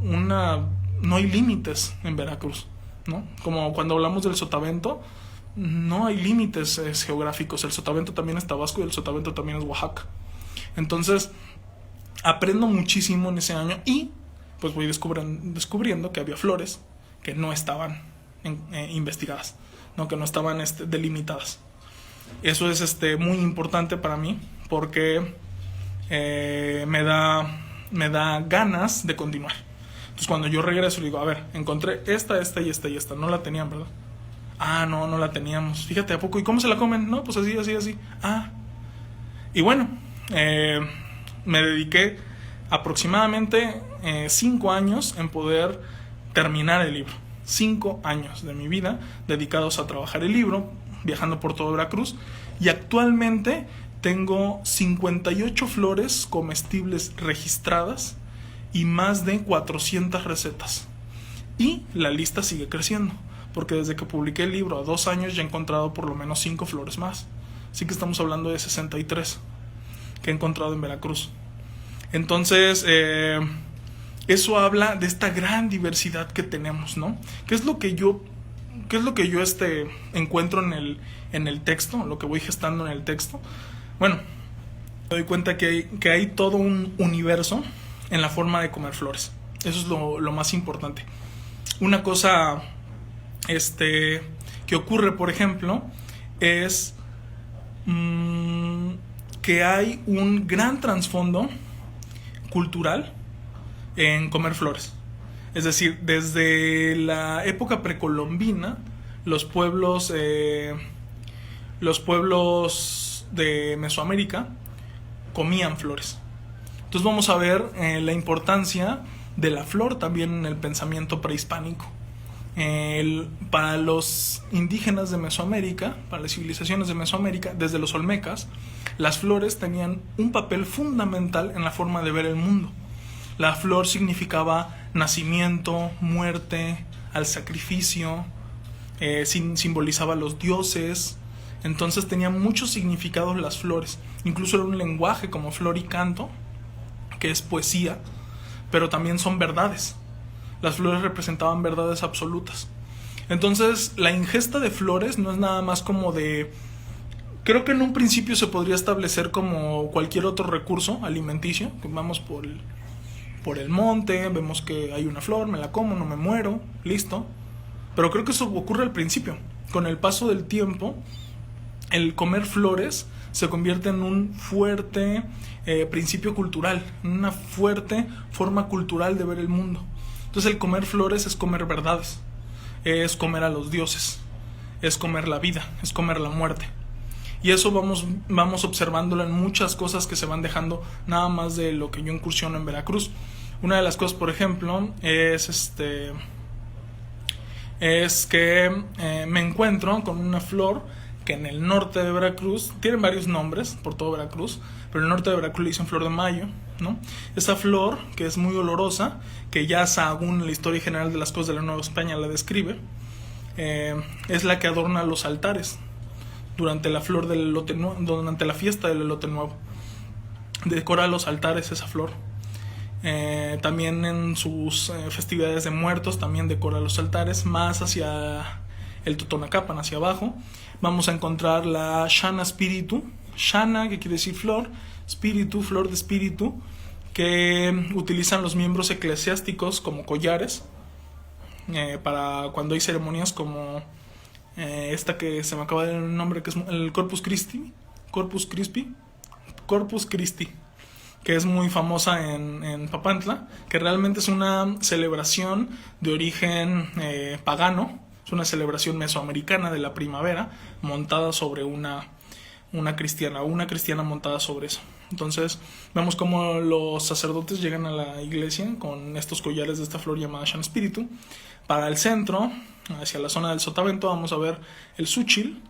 no hay límites en Veracruz, ¿no? Como cuando hablamos del Sotavento, no hay límites geográficos. El Sotavento también es Tabasco y el Sotavento también es Oaxaca. Entonces aprendo muchísimo en ese año, y pues voy descubriendo que había flores que no estaban investigadas, ¿no? Que no estaban delimitadas. Eso es muy importante para mí, porque me da ganas de continuar. Entonces cuando yo regreso digo, a ver, encontré esta y esta. No la tenían, ¿verdad? Ah, no la teníamos. Fíjate, ¿a poco? ¿Y cómo se la comen? No, pues así. Ah. Y bueno, me dediqué aproximadamente 5 años en poder terminar el libro. 5 años de mi vida dedicados a trabajar el libro, viajando por todo Veracruz, y actualmente tengo 58 flores comestibles registradas y más de 400 recetas. Y la lista sigue creciendo, porque desde que publiqué el libro a 2 años ya he encontrado por lo menos 5 flores más. Así que estamos hablando de 63 que he encontrado en Veracruz. Entonces, eso habla de esta gran diversidad que tenemos, ¿no? ¿Qué es lo que yo encuentro en el texto, lo que voy gestando en el texto? Bueno, me doy cuenta que hay todo un universo en la forma de comer flores. Eso es lo más importante. Una cosa que ocurre, por ejemplo, es que hay un gran trasfondo cultural en comer flores. Es decir, desde la época precolombina, los pueblos de Mesoamérica comían flores. Entonces vamos a ver la importancia de la flor también en el pensamiento prehispánico. Para los indígenas de Mesoamérica, para las civilizaciones de Mesoamérica, desde los olmecas, las flores tenían un papel fundamental en la forma de ver el mundo. La flor significaba nacimiento, muerte, al sacrificio, simbolizaba a los dioses. Entonces tenían muchos significados las flores. Incluso era un lenguaje como flor y canto, que es poesía, pero también son verdades. Las flores representaban verdades absolutas. Entonces, la ingesta de flores no es nada más como de... Creo que en un principio se podría establecer como cualquier otro recurso alimenticio, que vamos por el monte, vemos que hay una flor, me la como, no me muero, listo. Pero creo que eso ocurre al principio. Con el paso del tiempo, el comer flores se convierte en un fuerte principio cultural, en una fuerte forma cultural de ver el mundo. Entonces el comer flores es comer verdades, es comer a los dioses, es comer la vida, es comer la muerte. Y eso vamos observándolo en muchas cosas que se van dejando, nada más de lo que yo incursiono en Veracruz. Una de las cosas, por ejemplo, es que me encuentro con una flor que en el norte de Veracruz, tienen varios nombres por todo Veracruz, pero en el norte de Veracruz le dicen flor de mayo, ¿no? Esa flor, que es muy olorosa, que ya Sahagún, la historia general de las cosas de la Nueva España, la describe, es la que adorna los altares durante la flor del elote nuevo, durante la fiesta del elote nuevo. Decora los altares esa flor. También en sus festividades de muertos también decora los altares, más hacia el Totonacapan, hacia abajo. Vamos a encontrar la Shana Spiritu. Shana, que quiere decir flor, Spiritu, flor de espíritu, que utilizan los miembros eclesiásticos como collares para cuando hay ceremonias como esta que se me acaba de dar el nombre, que es el Corpus Christi, que es muy famosa en Papantla, que realmente es una celebración de origen pagano, Es una celebración mesoamericana de la primavera montada sobre una cristiana montada sobre eso. Entonces vemos cómo los sacerdotes llegan a la iglesia con estos collares de esta flor llamada San Espíritu. Para el centro, hacia la zona del sotavento, vamos a ver el súchil,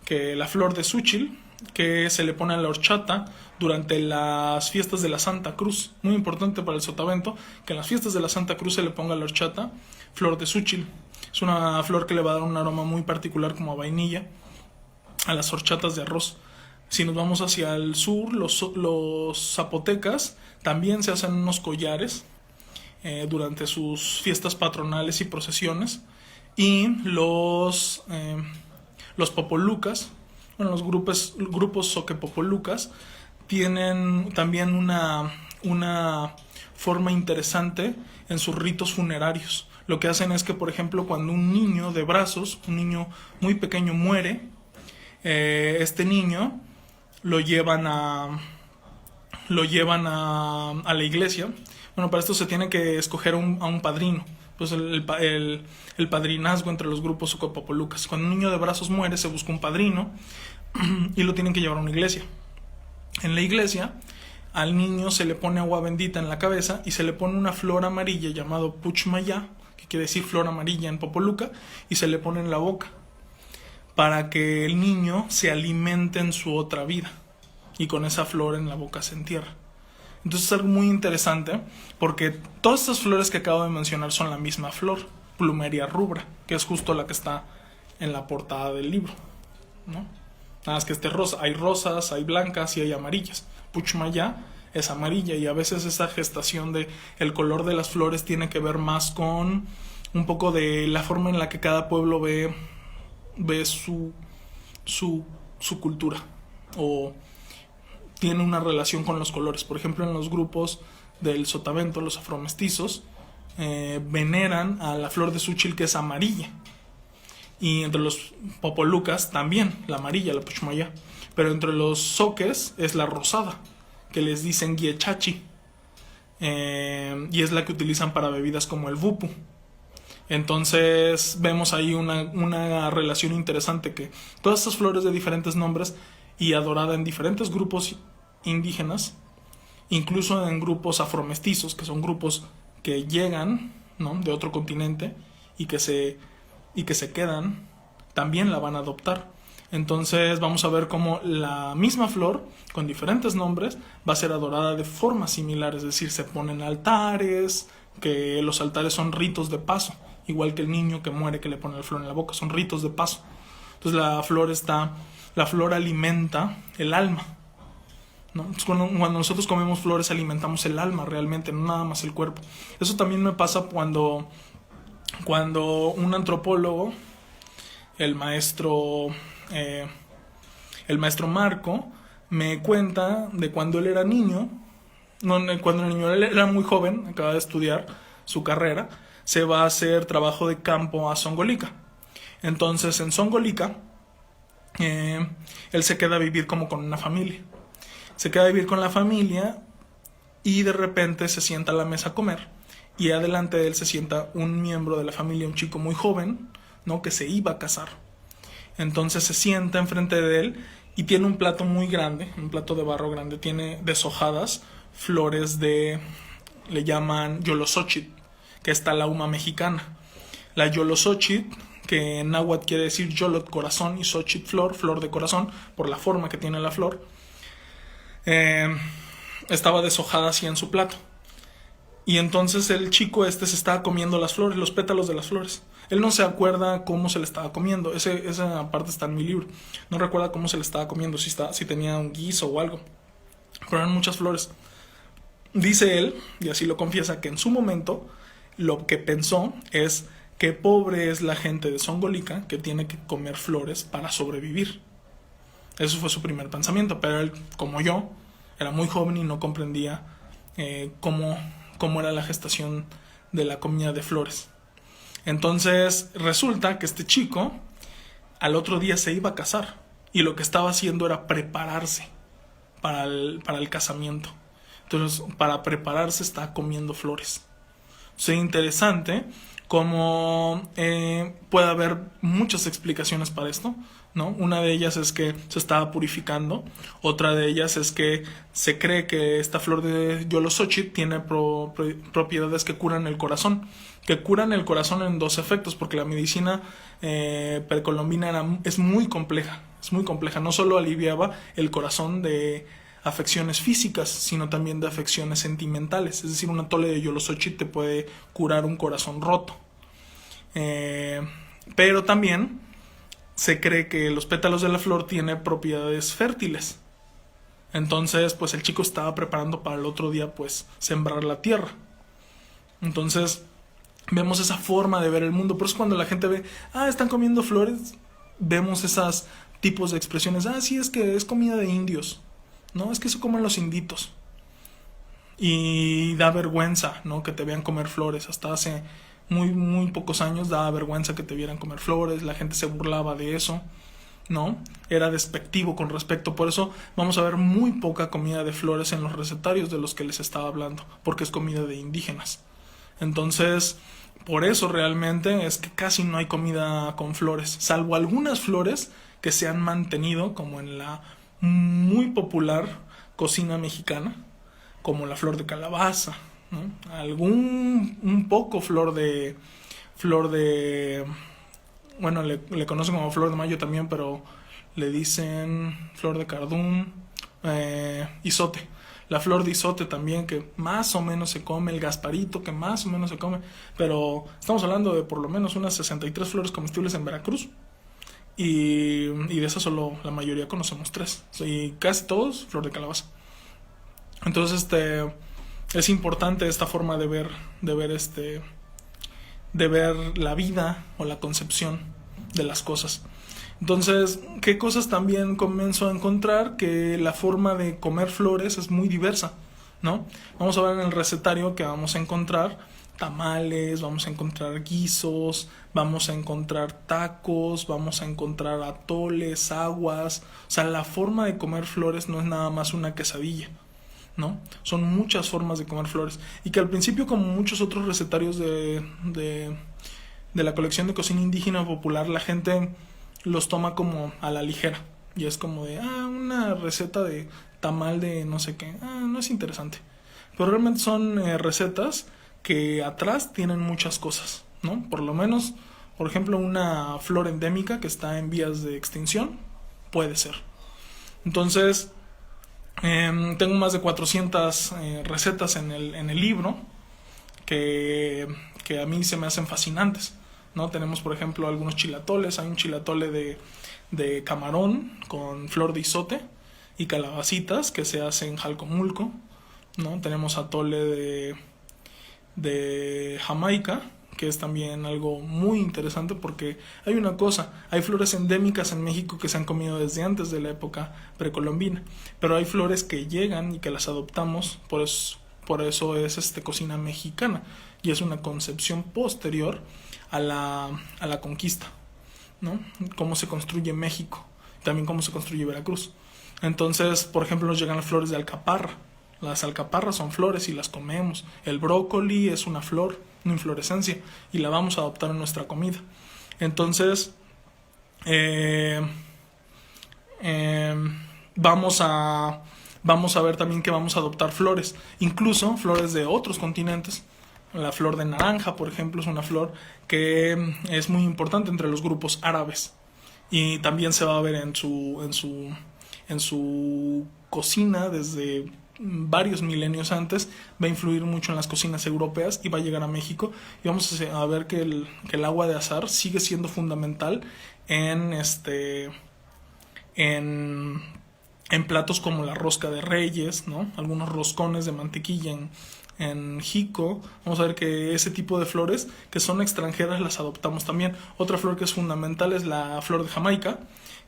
que la flor de súchil, que se le pone a la horchata durante las fiestas de la Santa Cruz. Muy importante para el sotavento que en las fiestas de la Santa Cruz se le ponga a la horchata flor de súchil. Es una flor que le va a dar un aroma muy particular como a vainilla a las horchatas de arroz. Si nos vamos hacia el sur, los zapotecas también se hacen unos collares durante sus fiestas patronales y procesiones. Y los popolucas, bueno, los grupos soquepopolucas tienen también una forma interesante en sus ritos funerarios. Lo que hacen es que, por ejemplo, cuando un niño de brazos, un niño muy pequeño muere, este niño lo llevan a la iglesia. Bueno, para esto se tiene que escoger a un padrino. Pues el padrinazgo entre los grupos soquepopolucas. Cuando un niño de brazos muere, se busca un padrino y lo tienen que llevar a una iglesia. En la iglesia, al niño se le pone agua bendita en la cabeza y se le pone una flor amarilla llamado puchmayá, que quiere decir flor amarilla en popoluca, y se le pone en la boca para que el niño se alimente en su otra vida, y con esa flor en la boca se entierra. Entonces es algo muy interesante, porque todas estas flores que acabo de mencionar son la misma flor, Plumeria rubra, que es justo la que está en la portada del libro, ¿no? Nada más que hay rosas, hay blancas y hay amarillas. Puchmayá es amarilla, y a veces esa gestación de el color de las flores tiene que ver más con un poco de la forma en la que cada pueblo ve su cultura, o tiene una relación con los colores. Por ejemplo, en los grupos del sotavento, los afromestizos veneran a la flor de súchil, que es amarilla, y entre los popolucas también la amarilla, la puchmayá, pero entre los soques es la rosada, que les dicen guiechachi, y es la que utilizan para bebidas como el vupu. Entonces vemos ahí una relación interesante, que todas estas flores de diferentes nombres y adorada en diferentes grupos indígenas, incluso en grupos afromestizos, que son grupos que llegan, ¿no?, de otro continente y que se quedan, también la van a adoptar. Entonces vamos a ver cómo la misma flor, con diferentes nombres, va a ser adorada de forma similar, es decir, se ponen altares, que los altares son ritos de paso, igual que el niño que muere, que le pone la flor en la boca, son ritos de paso. Entonces la flor alimenta el alma, ¿no? Entonces, cuando nosotros comemos flores alimentamos el alma realmente, no nada más el cuerpo. Eso también me pasa cuando un antropólogo, el maestro Marco, me cuenta de cuando él era niño. Cuando el niño él era muy joven, acaba de estudiar su carrera, se va a hacer trabajo de campo a Zongolica. Entonces en Zongolica él se queda a vivir como con una familia. Se queda a vivir con la familia y de repente se sienta a la mesa a comer, y adelante de él se sienta un miembro de la familia, un chico muy joven, ¿no?, que se iba a casar. Entonces se sienta enfrente de él y tiene un plato muy grande, un plato de barro grande, tiene deshojadas flores le llaman yolosochit, que es talauma mexicana. La yolosochit, que en náhuatl quiere decir yolot, corazón, y xochitl, flor de corazón, por la forma que tiene la flor, estaba deshojada así en su plato. Y entonces el chico se estaba comiendo las flores, los pétalos de las flores. Él no se acuerda cómo se le estaba comiendo. Esa parte está en mi libro. No recuerda cómo se le estaba comiendo, si tenía un guiso o algo. Pero eran muchas flores. Dice él, y así lo confiesa, que en su momento lo que pensó es: qué pobre es la gente de Zongolica que tiene que comer flores para sobrevivir. Eso fue su primer pensamiento. Pero él, como yo, era muy joven y no comprendía cómo era la gestación de la comida de flores. Entonces resulta que este chico al otro día se iba a casar, y lo que estaba haciendo era prepararse para el casamiento. Entonces, para prepararse, estaba comiendo flores. Es interesante como puede haber muchas explicaciones para esto, ¿no? Una de ellas es que se estaba purificando, otra de ellas es que se cree que esta flor de Yolosóchitl tiene propiedades que curan el corazón, en dos efectos, porque la medicina precolombina es muy compleja, no solo aliviaba el corazón de afecciones físicas, sino también de afecciones sentimentales, es decir, un atole de Yolosóchitl te puede curar un corazón roto. Pero también se cree que los pétalos de la flor tienen propiedades fértiles. Entonces, pues el chico estaba preparando para el otro día, pues, sembrar la tierra. Entonces, vemos esa forma de ver el mundo. Por eso cuando la gente ve, están comiendo flores, vemos esos tipos de expresiones. Sí, es que es comida de indios. No, es que eso comen los inditos. Y da vergüenza, ¿no? Que te vean comer flores. Hasta hace muy pocos años daba vergüenza que te vieran comer flores, la gente se burlaba de eso, ¿no? Era despectivo con respecto, por eso vamos a ver muy poca comida de flores en los recetarios de los que les estaba hablando, porque es comida de indígenas. Entonces, por eso realmente es que casi no hay comida con flores, salvo algunas flores que se han mantenido, como en la muy popular cocina mexicana, como la flor de calabaza, ¿no? Un poco flor de bueno, le conocen como flor de mayo también, pero le dicen flor de cardún, izote, la flor de izote también, que más o menos se come, el gasparito, que más o menos se come, pero estamos hablando de por lo menos unas 63 flores comestibles en Veracruz, y de esas solo la mayoría conocemos 3, y casi todos flor de calabaza. Entonces es importante esta forma de ver la vida o la concepción de las cosas. Entonces, ¿qué cosas también comienzo a encontrar? Que la forma de comer flores es muy diversa, ¿no? Vamos a ver en el recetario que vamos a encontrar tamales, vamos a encontrar guisos, vamos a encontrar tacos, vamos a encontrar atoles, aguas. O sea, la forma de comer flores no es nada más una quesadilla, ¿no? Son muchas formas de comer flores, y que al principio, como muchos otros recetarios de la colección de cocina indígena popular, la gente los toma como a la ligera, y es como de una receta de tamal de no sé qué, no es interesante, pero realmente son recetas que atrás tienen muchas cosas, ¿no? Por lo menos, por ejemplo, una flor endémica que está en vías de extinción puede ser. Entonces, tengo más de 400 recetas en el libro que a mí se me hacen fascinantes, ¿no? Tenemos, por ejemplo, algunos chilatoles. Hay un chilatole de camarón con flor de izote y calabacitas que se hace en Jalcomulco, ¿no? Tenemos atole de Jamaica, que es también algo muy interesante, porque hay una cosa, hay flores endémicas en México que se han comido desde antes de la época precolombina, pero hay flores que llegan y que las adoptamos, por eso es cocina mexicana, y es una concepción posterior a la conquista, ¿no? Cómo se construye México, también cómo se construye Veracruz. Entonces, por ejemplo, nos llegan las flores de alcaparra. Las alcaparras son flores y las comemos. El brócoli es una flor, una inflorescencia, y la vamos a adoptar en nuestra comida. Entonces, vamos a ver también que vamos a adoptar flores, incluso flores de otros continentes. La flor de naranja, por ejemplo, es una flor que es muy importante entre los grupos árabes, y también se va a ver en su cocina desde varios milenios antes. Va a influir mucho en las cocinas europeas y va a llegar a México, y vamos a ver que el agua de azahar sigue siendo fundamental en platos como la rosca de reyes, ¿no? Algunos roscones de mantequilla en Jico. Vamos a ver que ese tipo de flores que son extranjeras las adoptamos también. Otra flor que es fundamental es la flor de Jamaica,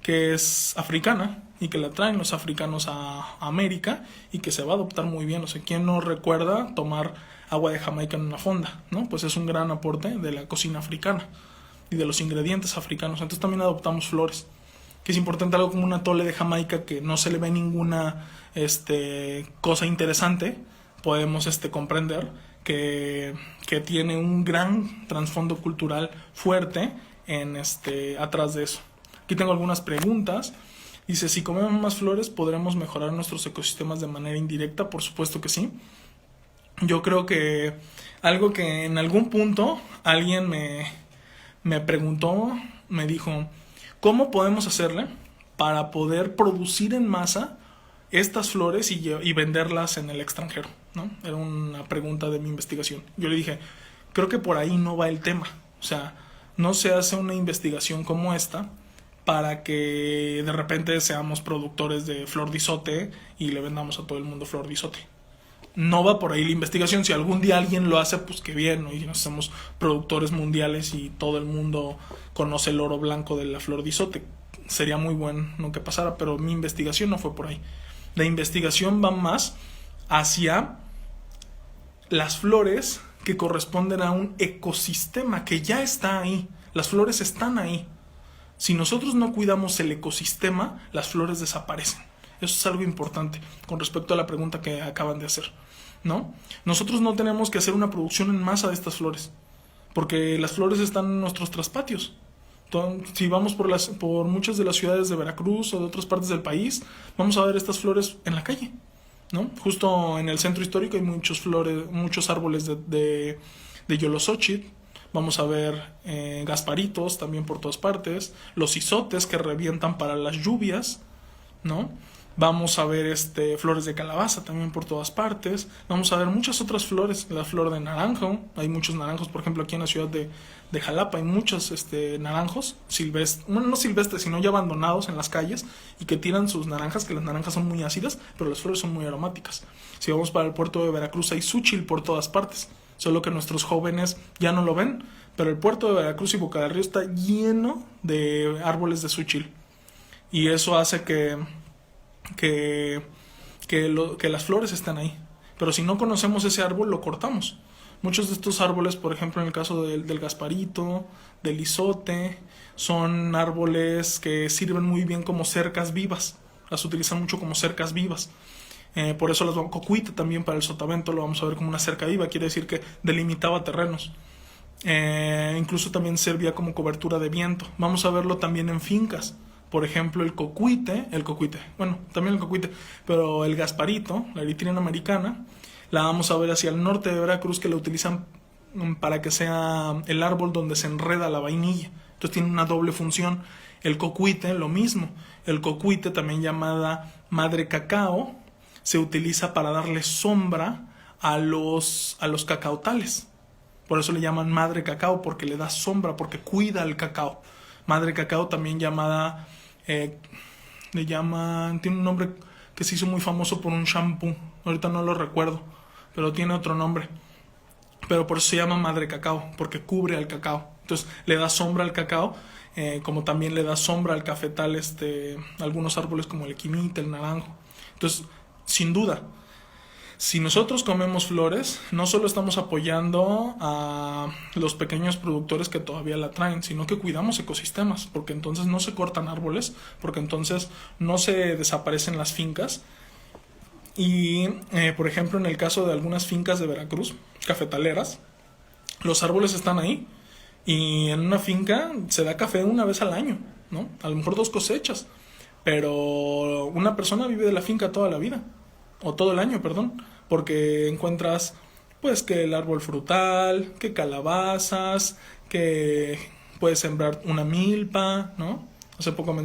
que es africana y que la traen los africanos a América, y que se va a adoptar muy bien. O sea, ¿quién no recuerda tomar agua de Jamaica en una fonda, ¿no? Pues es un gran aporte de la cocina africana y de los ingredientes africanos. Entonces también adoptamos flores, que es importante. Algo como un atole de Jamaica, que no se le ve ninguna cosa interesante, podemos comprender que tiene un gran trasfondo cultural fuerte atrás de eso. Aquí tengo algunas preguntas. Dice, si comemos más flores, ¿podremos mejorar nuestros ecosistemas de manera indirecta? Por supuesto que sí. Yo creo que algo que en algún punto alguien me preguntó, me dijo, ¿cómo podemos hacerle para poder producir en masa estas flores y venderlas en el extranjero, ¿no? Era una pregunta de mi investigación. Yo le dije, creo que por ahí no va el tema. O sea, no se hace una investigación como esta para que de repente seamos productores de flor de izote y le vendamos a todo el mundo flor de izote. No va por ahí la investigación. Si algún día alguien lo hace, pues qué bien, ¿no? Y nos hacemos productores mundiales y todo el mundo conoce el oro blanco de la flor de izote. Sería muy bueno que pasara, pero mi investigación no fue por ahí. La investigación va más hacia las flores que corresponden a un ecosistema que ya está ahí. Las flores están ahí. Si nosotros no cuidamos el ecosistema, las flores desaparecen. Eso es algo importante con respecto a la pregunta que acaban de hacer, ¿no? Nosotros no tenemos que hacer una producción en masa de estas flores, porque las flores están en nuestros traspatios. Entonces, si vamos por muchas de las ciudades de Veracruz o de otras partes del país, vamos a ver estas flores en la calle, ¿no? Justo en el centro histórico hay muchos árboles de Yolosóchitl. Vamos a ver gasparitos también por todas partes, los izotes que revientan para las lluvias, ¿no? Vamos a ver flores de calabaza también por todas partes. Vamos a ver muchas otras flores, la flor de naranjo. Hay muchos naranjos, por ejemplo, aquí en la ciudad de Jalapa hay muchos naranjos silvestres, bueno, no silvestres, sino ya abandonados en las calles y que tiran sus naranjas, que las naranjas son muy ácidas, pero las flores son muy aromáticas. Si vamos para el puerto de Veracruz hay súchil por todas partes, solo que nuestros jóvenes ya no lo ven, pero el puerto de Veracruz y Boca del Río está lleno de árboles de súchil. Y eso hace que las flores están ahí. Pero si no conocemos ese árbol, lo cortamos. Muchos de estos árboles, por ejemplo, en el caso del gasparito, del izote, son árboles que sirven muy bien como cercas vivas. Las utilizan mucho como cercas vivas. Por eso las cocuite también para el sotavento lo vamos a ver como una cerca viva. Quiere decir que delimitaba terrenos. Incluso también servía como cobertura de viento. Vamos a verlo también en fincas. Por ejemplo, el cocuite, bueno, también el cocuite, pero el gasparito, la eritrina americana, la vamos a ver hacia el norte de Veracruz, que la utilizan para que sea el árbol donde se enreda la vainilla. Entonces tiene una doble función. El cocuite, lo mismo. El cocuite, también llamada madre cacao, se utiliza para darle sombra a los cacautales. Por eso le llaman madre cacao, porque le da sombra, porque cuida el cacao. Madre cacao, también llamada, tiene un nombre que se hizo muy famoso por un shampoo, ahorita no lo recuerdo, pero tiene otro nombre, pero por eso se llama madre cacao, porque cubre al cacao. Entonces le da sombra al cacao, como también le da sombra al cafetal, algunos árboles como el equimite, el naranjo. Entonces, sin duda, si nosotros comemos flores, no solo estamos apoyando a los pequeños productores que todavía la traen, sino que cuidamos ecosistemas, porque entonces no se cortan árboles, porque entonces no se desaparecen las fincas. Y, por ejemplo, en el caso de algunas fincas de Veracruz, cafetaleras, los árboles están ahí, y en una finca se da café una vez al año, ¿no? A lo mejor 2 cosechas, pero una persona vive de la finca toda la vida. O todo el año, perdón, porque encuentras pues que el árbol frutal, que calabazas, que puedes sembrar una milpa, ¿no? Hace poco me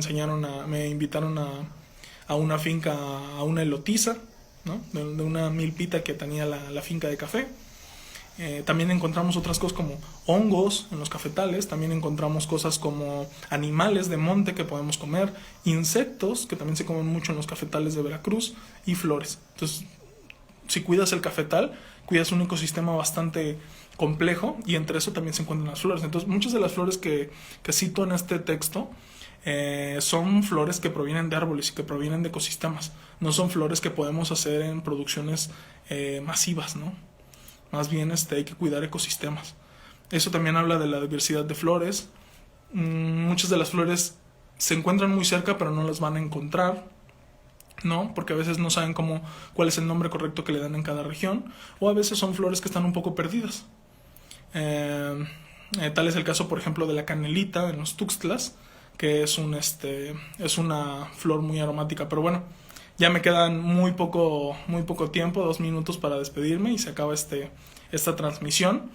invitaron a una finca, a una elotiza, ¿no? De una milpita que tenía la finca de café. También encontramos otras cosas como hongos en los cafetales, también encontramos cosas como animales de monte que podemos comer, insectos que también se comen mucho en los cafetales de Veracruz y flores. Entonces, si cuidas el cafetal, cuidas un ecosistema bastante complejo y entre eso también se encuentran las flores. Entonces, muchas de las flores que cito en este texto son flores que provienen de árboles y que provienen de ecosistemas. No son flores que podemos hacer en producciones masivas, ¿no? Más bien hay que cuidar ecosistemas. Eso también habla de la diversidad de flores. Muchas de las flores se encuentran muy cerca, pero no las van a encontrar. ¿no? Porque a veces no saben cuál es el nombre correcto que le dan en cada región, o a veces son flores que están un poco perdidas. Tal es el caso, por ejemplo, de la canelita en los Tuxtlas, que es una flor muy aromática. Pero bueno, ya me quedan muy poco tiempo, 2 minutos para despedirme y se acaba esta transmisión.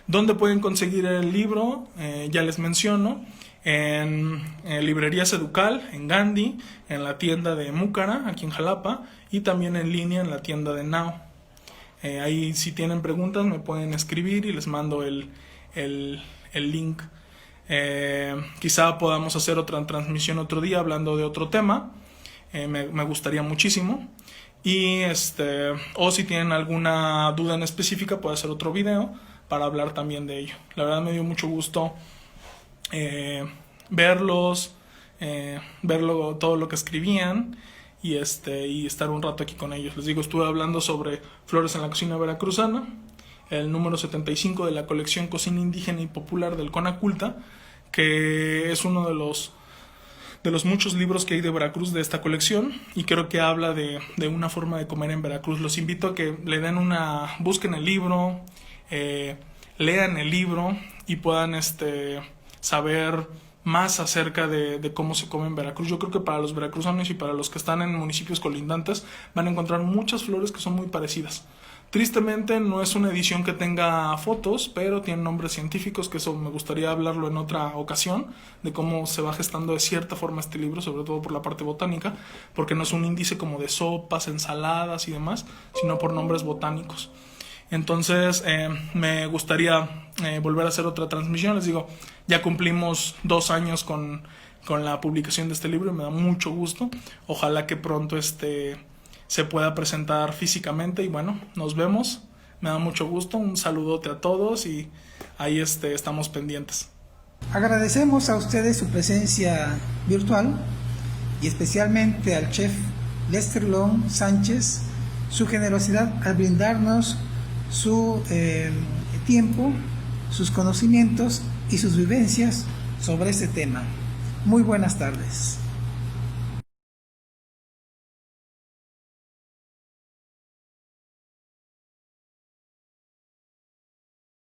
¿Dónde pueden conseguir el libro? Ya les menciono. En Librerías Educal, en Gandhi, en la tienda de Múcara, aquí en Jalapa, y también en línea en la tienda de Now. Ahí si tienen preguntas me pueden escribir y les mando el link. Quizá podamos hacer otra transmisión otro día hablando de otro tema. Me gustaría muchísimo. Y o si tienen alguna duda en específica, puedo hacer otro video para hablar también de ello. La verdad me dio mucho gusto verlos, verlo todo lo que escribían y estar un rato aquí con ellos. Les digo, estuve hablando sobre flores en la cocina veracruzana, el número 75 de la colección Cocina Indígena y Popular del Conaculta, que es uno de los muchos libros que hay de Veracruz de esta colección, y creo que habla de una forma de comer en Veracruz. Los invito a que le den busquen el libro, lean el libro y puedan saber más acerca de cómo se come en Veracruz. Yo creo que para los veracruzanos y para los que están en municipios colindantes van a encontrar muchas flores que son muy parecidas. Tristemente no es una edición que tenga fotos, pero tiene nombres científicos, que eso me gustaría hablarlo en otra ocasión, de cómo se va gestando de cierta forma este libro, sobre todo por la parte botánica, porque no es un índice como de sopas, ensaladas y demás, sino por nombres botánicos. Entonces me gustaría volver a hacer otra transmisión. Les digo, ya cumplimos 2 años con la publicación de este libro y me da mucho gusto. Ojalá que pronto se pueda presentar físicamente y bueno, nos vemos. Me da mucho gusto, un saludote a todos y ahí estamos pendientes.
Agradecemos a ustedes su presencia virtual y especialmente al chef Lester Long Sánchez, su generosidad al brindarnos su tiempo, sus conocimientos y sus vivencias sobre este tema. Muy buenas tardes.